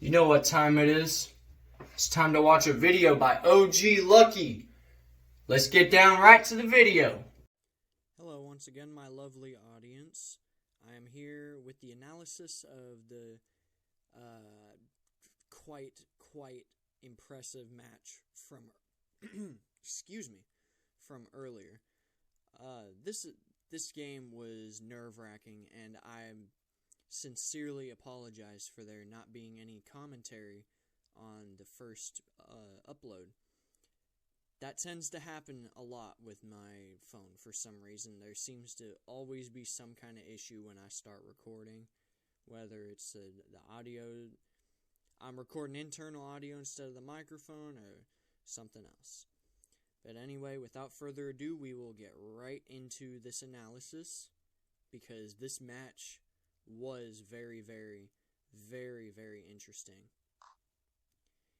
You know what time it is? It's time to watch a video by OG Lucky. Let's get down right to the video. Hello once again, my lovely audience. I am here with the analysis of the quite impressive match from from earlier. This game was nerve-wracking, and I sincerely apologize for there not being any commentary on the first upload. That tends to happen a lot with my phone for some reason. There seems to always be some kind of issue when I start recording, whether it's the audio, I'm recording internal audio instead of the microphone, or something else. But anyway, without further ado, we will get right into this analysis, because this match was very, very, very, very interesting.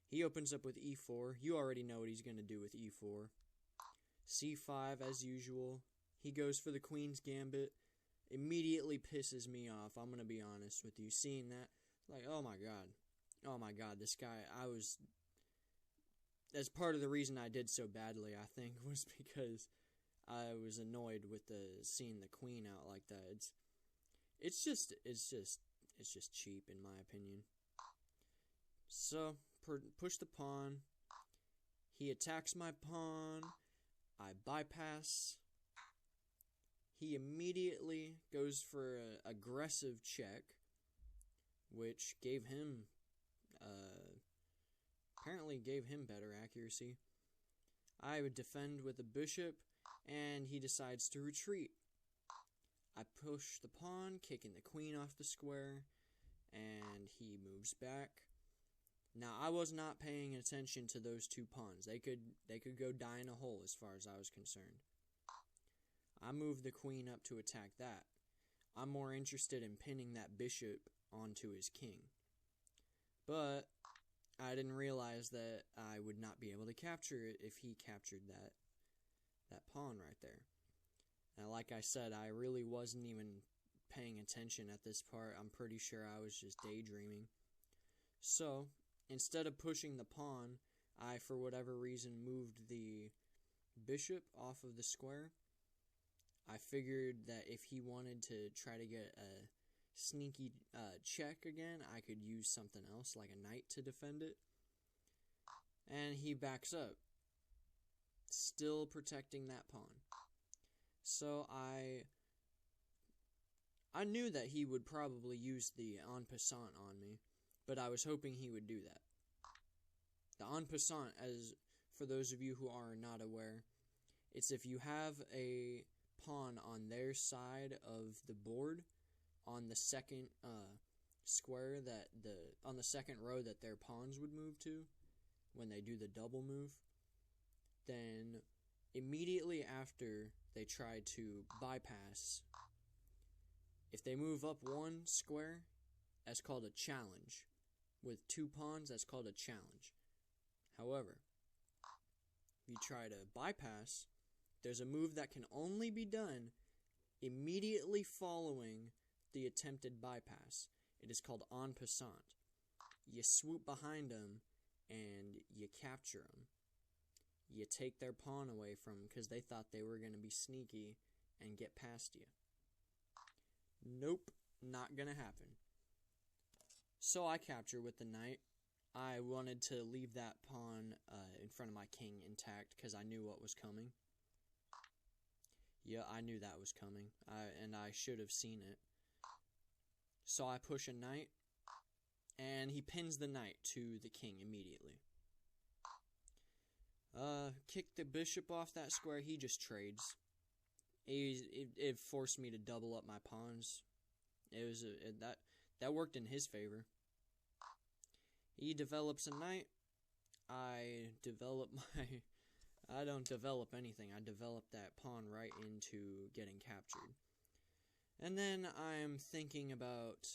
He opens up with e4. You already know what he's going to do with e4. c5 as usual. He goes for the queen's gambit. Immediately pisses me off. I'm going to be honest with you. Seeing that, like, oh my god, this guy, that's part of the reason I did so badly, I think, was because I was annoyed with seeing the queen out like that. It's just cheap, in my opinion. So, push the pawn. He attacks my pawn. I bypass. He immediately goes for an aggressive check, which gave him, apparently gave him better accuracy. I would defend with a bishop, and he decides to retreat. I push the pawn, kicking the queen off the square, and he moves back. Now, I was not paying attention to those two pawns. They could go die in a hole as far as I was concerned. I moved the queen up to attack that. I'm more interested in pinning that bishop onto his king. But I didn't realize that I would not be able to capture it if he captured that pawn right there. Now, like I said, I really wasn't even paying attention at this part. I'm pretty sure I was just daydreaming. So, instead of pushing the pawn, I, for whatever reason, moved the bishop off of the square. I figured that if he wanted to try to get a sneaky check again, I could use something else, like a knight, to defend it. And he backs up, still protecting that pawn. So I knew that he would probably use the en passant on me, but I was hoping he would do that. The en passant, as for those of you who are not aware, it's if you have a pawn on their side of the board, on the second square on the second row that their pawns would move to, when they do the double move, then immediately after they try to bypass, if they move up one square, that's called a challenge. With two pawns, that's called a challenge. However, if you try to bypass, there's a move that can only be done immediately following the attempted bypass. It is called en passant. You swoop behind them and you capture them. You take their pawn away from them because they thought they were going to be sneaky and get past you. Nope, not going to happen. So I capture with the knight. I wanted to leave that pawn in front of my king intact because I knew what was coming. Yeah, I knew that was coming, and I should have seen it. So I push a knight, and he pins the knight to the king immediately. Kick the bishop off that square. He just trades. It forced me to double up my pawns. That worked in his favor. He develops a knight. I don't develop anything. I develop that pawn right into getting captured. And then I'm thinking about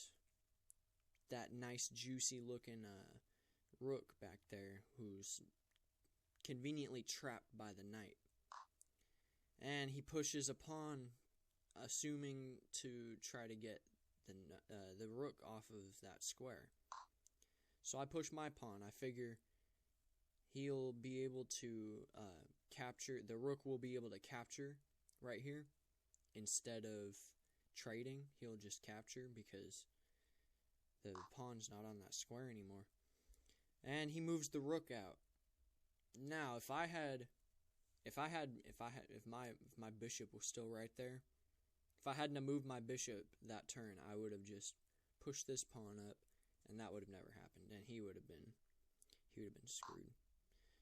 that nice, juicy looking rook back there who's conveniently trapped by the knight. And he pushes a pawn, assuming to try to get the rook off of that square. So I push my pawn. I figure he'll be able to capture, the rook will be able to capture right here. Instead of trading, he'll just capture because the pawn's not on that square anymore. And he moves the rook out. Now, if my bishop was still right there, if I hadn't moved my bishop that turn, I would have just pushed this pawn up, and that would have never happened, and he would have been screwed.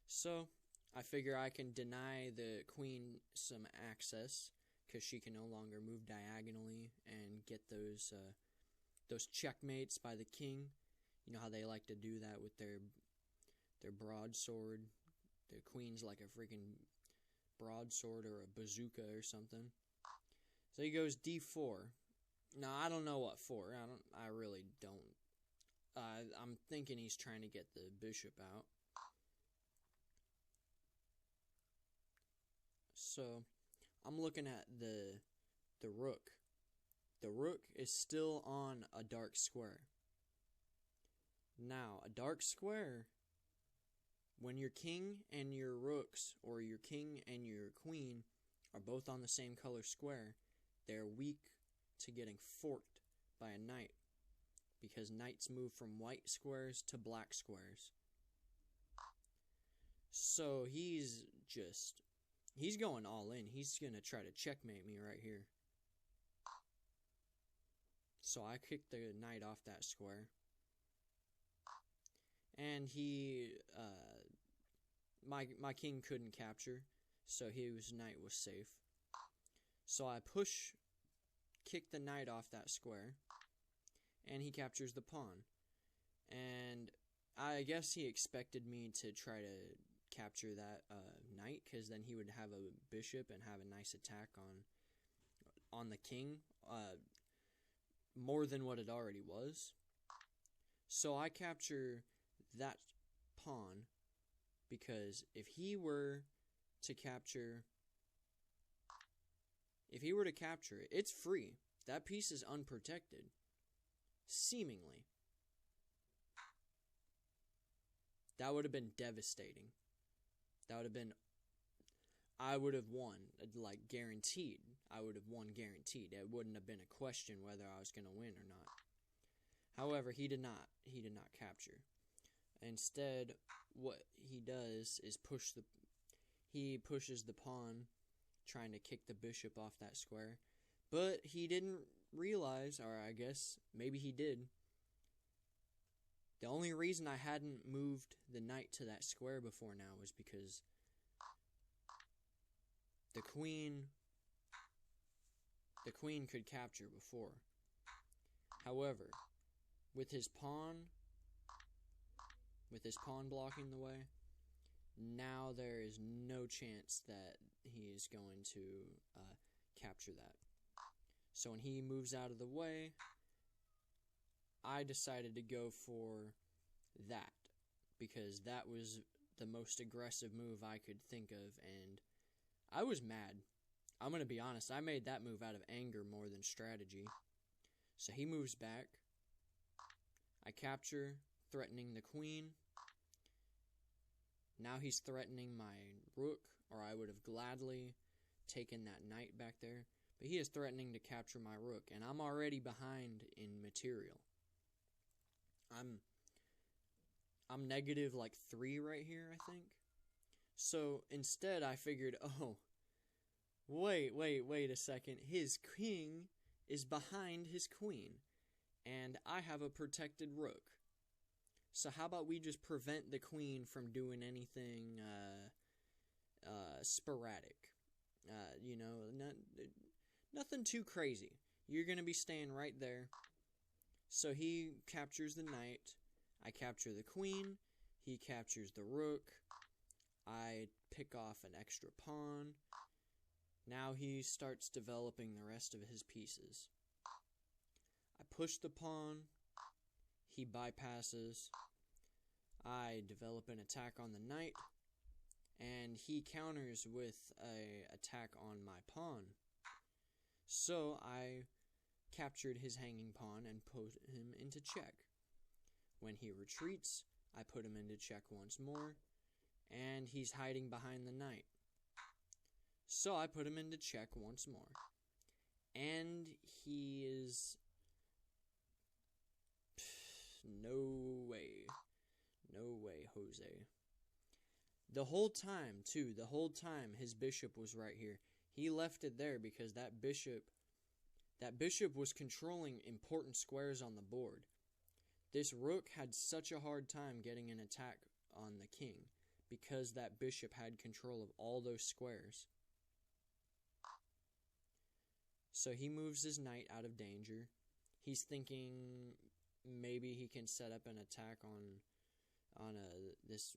So I figure I can deny the queen some access because she can no longer move diagonally and get those checkmates by the king. You know how they like to do that with their broadsword. The queen's like a freaking broadsword or a bazooka or something. So he goes d4. Now I don't know what for. I really don't. I'm thinking he's trying to get the bishop out. So I'm looking at the rook. The rook is still on a dark square. Now, a dark square, when your king and your rooks, or your king and your queen, are both on the same color square, they're weak to getting forked by a knight, because knights move from white squares to black squares. So he's going all in. He's going to try to checkmate me right here. So I kicked the knight off that square. And my king couldn't capture, so his knight was safe. So I kick the knight off that square, and he captures the pawn. And I guess he expected me to try to capture that knight, because then he would have a bishop and have a nice attack on the king, more than what it already was. So I capture that pawn, because if he were to capture it, it's free. That piece is unprotected, seemingly. That would have been devastating. I would have won, like, guaranteed. I would have won guaranteed. It wouldn't have been a question whether I was going to win or not. However, he did not capture. Instead, what he does is he pushes the pawn, trying to kick the bishop off that square. But he didn't realize, or I guess maybe he did, the only reason I hadn't moved the knight to that square before now was because the queen could capture before. However, with his pawn blocking the way, now there is no chance that he is going to capture that. So when he moves out of the way, I decided to go for that, because that was the most aggressive move I could think of, and I was mad. I'm going to be honest, I made that move out of anger more than strategy. So he moves back. I capture, threatening the queen. Now he's threatening my rook, or I would have gladly taken that knight back there. But he is threatening to capture my rook, and I'm already behind in material. I'm negative like 3 right here, I think. So instead I figured, oh, wait a second. His king is behind his queen, and I have a protected rook. So how about we just prevent the queen from doing anything sporadic? Nothing too crazy. You're going to be staying right there. So he captures the knight. I capture the queen. He captures the rook. I pick off an extra pawn. Now he starts developing the rest of his pieces. I push the pawn. He bypasses. I develop an attack on the knight. And he counters with an attack on my pawn. So I captured his hanging pawn and put him into check. When he retreats, I put him into check once more, and he's hiding behind the knight. So I put him into check once more, and he is... No way, Jose. The whole time his bishop was right here. He left it there because that bishop was controlling important squares on the board. This rook had such a hard time getting an attack on the king because that bishop had control of all those squares. So he moves his knight out of danger. He's thinking maybe he can set up an attack on this.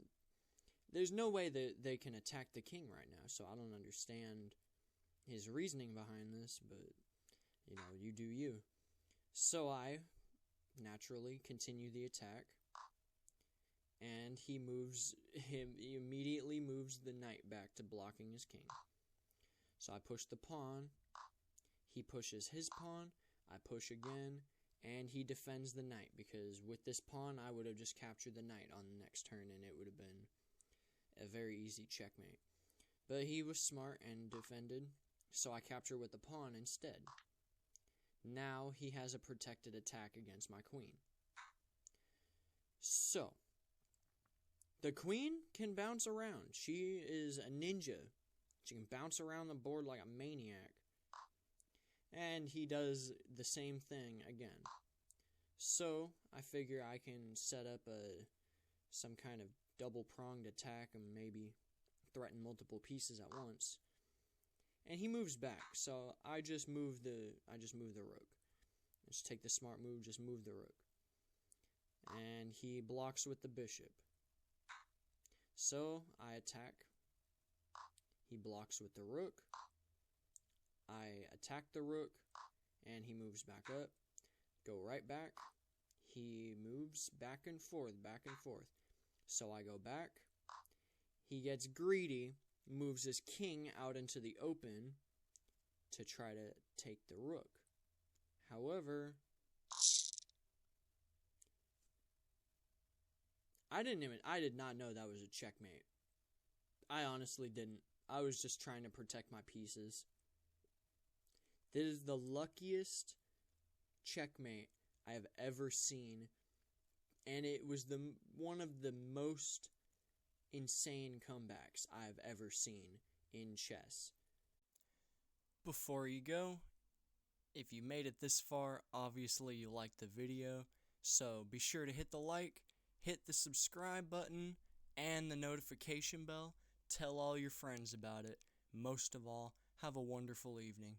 There's no way that they can attack the king right now, so I don't understand his reasoning behind this, but, you do you. So I naturally continue the attack, and he immediately moves the knight back to blocking his king. So I push the pawn, he pushes his pawn, I push again, and he defends the knight, because with this pawn I would have just captured the knight on the next turn, and it would have been a very easy checkmate. But he was smart and defended, so I capture with the pawn instead. Now he has a protected attack against my queen. So, the queen can bounce around. She is a ninja. She can bounce around the board like a maniac. And he does the same thing again. So, I figure I can set up some kind of double-pronged attack and maybe threaten multiple pieces at once. And he moves back, so I just move the rook. Just take the smart move, just move the rook. And he blocks with the bishop. So I attack. He blocks with the rook. I attack the rook, and he moves back up. Go right back. He moves back and forth, back and forth. So I go back. He gets greedy, moves his king out into the open to try to take the rook. However, I did not know that was a checkmate. I honestly didn't. I was just trying to protect my pieces. This is the luckiest checkmate I have ever seen, and it was one of the most insane comebacks I've ever seen in chess. Before you go, if you made it this far, obviously you liked the video, so be sure to hit the like, hit the subscribe button, and the notification bell. Tell all your friends about it. Most of all, have a wonderful evening.